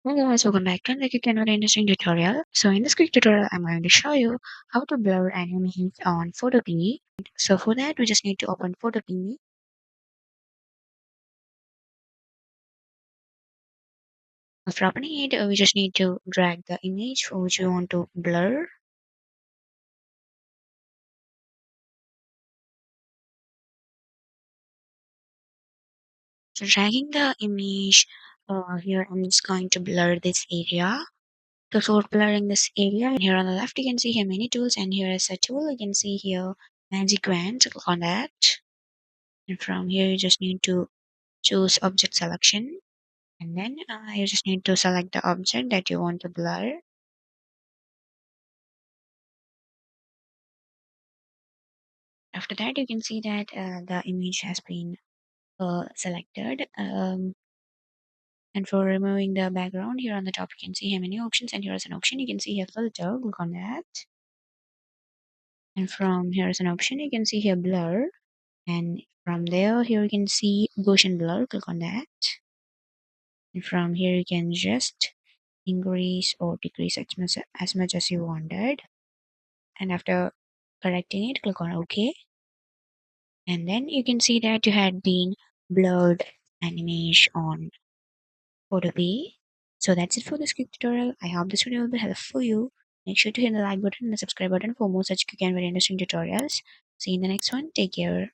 Hey guys, welcome back to another quick and very interesting tutorial. So in this quick tutorial, I'm going to show you how to blur an image on Photopea. So for that, we just need to open Photopea. After opening it, we just need to drag the image for which we want to blur. So dragging the image here, I'm just going to blur this area. So for blurring this area, and here on the left, you can see here many tools, and here is a tool. You can see here magic wand. So click on that, and from here, you just need to choose object selection. And then you just need to select the object that you want to blur. After that, you can see that the image has been selected. And for removing the background, here on the top, you can see here many options. And here is an option. You can see here filter. Click on that. And from here is an option. You can see here blur. And from there, here you can see Gaussian blur. Click on that. And from here, you can just increase or decrease as much as you wanted. And after correcting it, click on OK. And then you can see that you had been blurred an image on Photopea. So that's it for this quick tutorial. I hope this video will be helpful for you. Make sure to hit the like button and the subscribe button for more such quick and very interesting tutorials. See you in the next one. Take care.